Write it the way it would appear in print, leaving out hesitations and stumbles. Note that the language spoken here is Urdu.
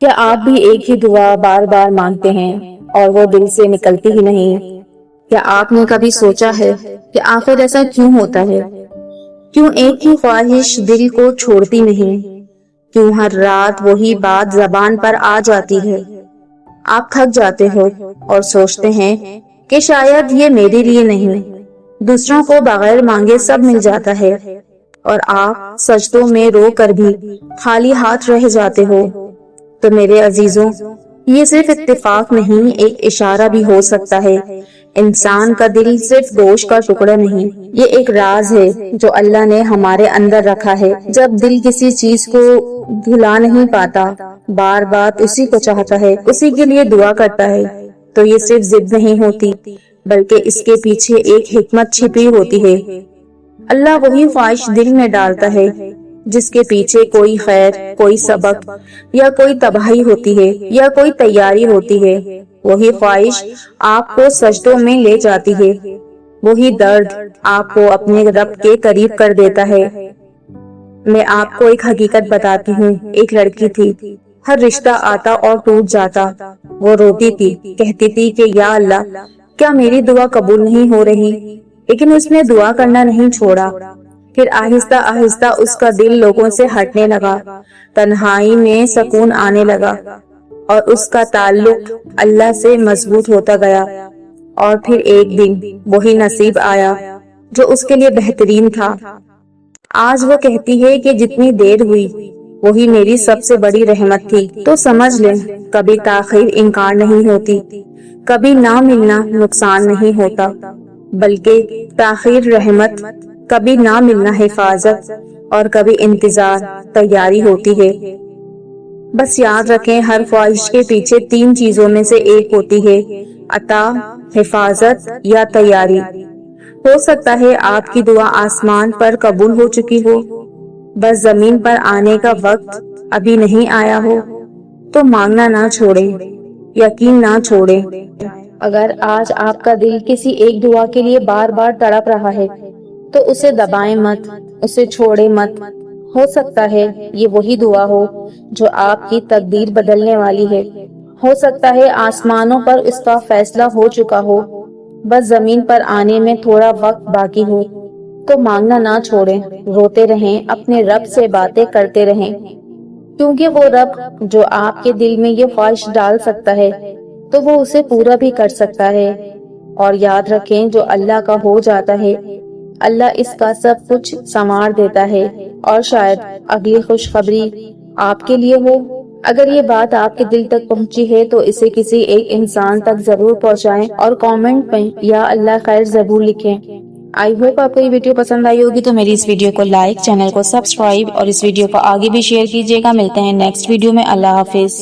کیا آپ بھی ایک ہی دعا بار بار مانگتے ہیں اور وہ دل سے نکلتی ہی نہیں؟ کیا آپ نے کبھی سوچا ہے کہ آخر ایسا کیوں ہوتا ہے؟ کیوں ایک ہی خواہش دل کو چھوڑتی نہیں؟ کیوں ہر رات وہی بات زبان پر آ جاتی ہے؟ آپ تھک جاتے ہو اور سوچتے ہیں کہ شاید یہ میرے لیے نہیں، دوسروں کو بغیر مانگے سب مل جاتا ہے، اور آپ سجدوں میں رو کر بھی خالی ہاتھ رہ جاتے ہو۔ تو میرے عزیزوں، یہ صرف اتفاق نہیں، ایک اشارہ بھی ہو سکتا ہے۔ انسان کا دل صرف گوشت کا ٹکڑا نہیں، یہ ایک راز ہے جو اللہ نے ہمارے اندر رکھا ہے۔ جب دل کسی چیز کو بھلا نہیں پاتا، بار بار اسی کو چاہتا ہے، اسی کے لیے دعا کرتا ہے، تو یہ صرف ضد نہیں ہوتی، بلکہ اس کے پیچھے ایک حکمت چھپی ہوتی ہے۔ اللہ وہی خواہش دل میں ڈالتا ہے جس کے پیچھے کوئی خیر، کوئی سبق، یا کوئی تباہی ہوتی ہے، یا کوئی تیاری ہوتی ہے۔ وہی خواہش آپ کو سجدوں میں لے جاتی ہے، وہی درد آپ کو اپنے رب کے قریب کر دیتا ہے۔ میں آپ کو ایک حقیقت بتاتی ہوں۔ ایک لڑکی تھی، ہر رشتہ آتا اور ٹوٹ جاتا۔ وہ روتی تھی، کہتی تھی کہ یا اللہ، کیا میری دعا قبول نہیں ہو رہی؟ لیکن اس نے دعا کرنا نہیں چھوڑا۔ پھر آہستہ آہستہ اس کا دل لوگوں سے ہٹنے لگا، تنہائی میں سکون آنے لگا، اور اس کا تعلق اللہ سے مضبوط ہوتا گیا۔ اور پھر ایک دن وہی نصیب آیا جو اس کے لیے بہترین تھا۔ آج وہ کہتی ہے کہ جتنی دیر ہوئی وہی میری سب سے بڑی رحمت تھی۔ تو سمجھ لیں، کبھی تاخیر انکار نہیں ہوتی، کبھی نہ ملنا نقصان نہیں ہوتا، بلکہ تاخیر رحمت، کبھی نہ ملنا حفاظت، اور کبھی انتظار تیاری ہوتی ہے۔ بس یاد رکھیں، ہر خواہش کے پیچھے تین چیزوں میں سے ایک ہوتی ہے: عطا، حفاظت یا تیاری۔ ہو سکتا ہے آپ کی دعا آسمان پر قبول ہو چکی ہو، بس زمین پر آنے کا وقت ابھی نہیں آیا ہو۔ تو مانگنا نہ چھوڑیں، یقین نہ چھوڑیں۔ اگر آج آپ کا دل کسی ایک دعا کے لیے بار بار تڑپ رہا ہے تو اسے دبائیں مت، اسے چھوڑیں مت۔ ہو سکتا ہے یہ وہی دعا ہو جو آپ کی تقدیر بدلنے والی ہے۔ ہو سکتا ہے آسمانوں پر اس کا فیصلہ ہو چکا ہو، بس زمین پر آنے میں تھوڑا وقت باقی ہو۔ تو مانگنا نہ چھوڑیں، روتے رہیں، اپنے رب سے باتیں کرتے رہیں، کیونکہ وہ رب جو آپ کے دل میں یہ خواہش ڈال سکتا ہے تو وہ اسے پورا بھی کر سکتا ہے۔ اور یاد رکھیں، جو اللہ کا ہو جاتا ہے اللہ اس کا سب کچھ سنوار دیتا ہے۔ اور شاید اگلی خوشخبری آپ کے لیے ہو۔ اگر یہ بات آپ کے دل تک پہنچی ہے تو اسے کسی ایک انسان تک ضرور پہنچائیں، اور کامنٹ میں یا اللہ خیر ضرور لکھیں۔ آئی ہوپ آپ کو یہ ویڈیو پسند آئی ہوگی، تو میری اس ویڈیو کو لائک، چینل کو سبسکرائب، اور اس ویڈیو کو آگے بھی شیئر کیجیے گا۔ ملتے ہیں نیکسٹ ویڈیو میں۔ اللہ حافظ۔